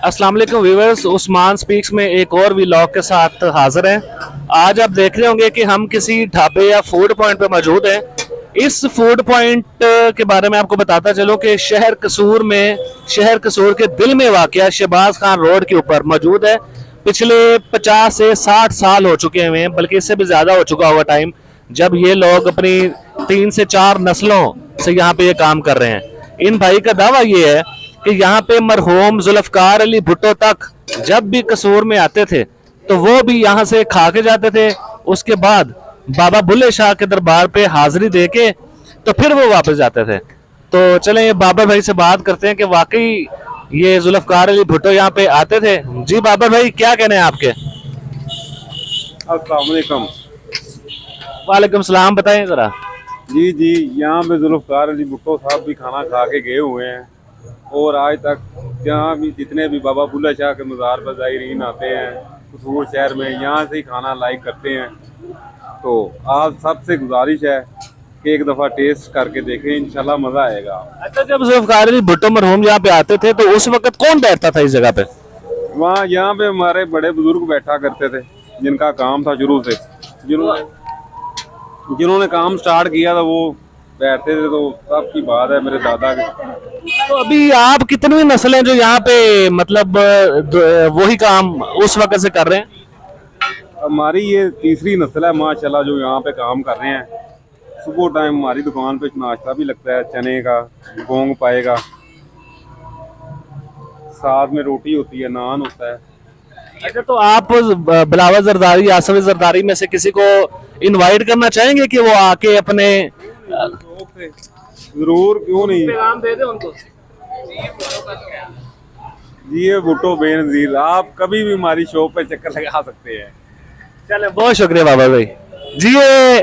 अस्सलाम वालेकुम viewers, Usman speaks में एक और व्लॉग के साथ हाजिर हैं। आज आप देख रहे होंगे कि हम किसी ढाबे या फूड पॉइंट पे मौजूद हैं। इस फूड पॉइंट के बारे में आपको बताता चलूं कि शहर कसूर के दिल में वाक़या शहबाज खान रोड के ऊपर मौजूद है। पिछले 50 से 60 साल हो चुके हैं, बल्कि इससे भी ज़्यादा हो चुका होगा टाइम, जब ये लोग अपनी 3 से 4 नस्लों से यहाँ पे ये काम कर रहे हैं। इन भाई का दावा ये है कि यहाँ पे मरहूम जुल्फकार अली भुट्टो तक जब भी कसूर में आते थे तो वो भी यहाँ से खा के जाते थे। उसके बाद बाबा बुल्ले शाह के दरबार पे हाजिरी दे के तो फिर वो वापस जाते थे। तो चलें ये बाबर भाई से बात करते हैं कि वाकई ये जुल्फकार अली भुट्टो यहाँ पे आते थे। जी बाबर भाई, क्या कहने हैं आपके? अस्सलाम वालेकुम। वालेकुम सलाम, बताएं जरा। जी जी, यहाँ पे जुल्फकार अली भुट्टो साहब भी खाना खा के गए हुए हैं और आज तक जहाँ भी जितने भी बाबा बुल्ला शाह के मज़ार पर ज़ायरीन आते हैं कसूर शहर में, यहाँ से ही खाना लाइक करते हैं। तो आप सबसे गुजारिश है कि एक दफ़ा टेस्ट करके देखें, इंशाल्लाह मज़ा आएगा। अच्छा, जब जुल्फकार अली भुट्टो मरहूम यहाँ पे आते थे तो उस वक्त कौन बैठता था इस जगह पे? वहाँ यहाँ पे हमारे बड़े बुजुर्ग बैठा करते थे, जिनका काम था शुरू से, जिन्होंने काम स्टार्ट किया था वो बैठते थे। तो तब की बात है मेरे दादा के। तो अभी आप कितनी नस्लें जो यहाँ पे मतलब वही काम उस वक्त से कर रहे हैं? हमारी ये तीसरी नस्ल है माशाल्लाह जो यहाँ पे काम कर रहे हैं। सुबह टाइम हमारी दुकान पे नाश्ता भी लगता है, चने का गोंग पाएगा, साथ में रोटी होती है, नान होता है। अच्छा, तो आप बिलावल जरदारी, आसफ जरदारी में से किसी को इनवाइट करना चाहेंगे कि वो आके अपने जरूर, क्यों नहीं। पैगाम दे दे उनको। जी ये भुट्टो बेनजीर, आप कभी भी हमारी शॉप पे चक्कर लगा सकते हैं। चले, बहुत शुक्रिया बाबा भाई जी। ये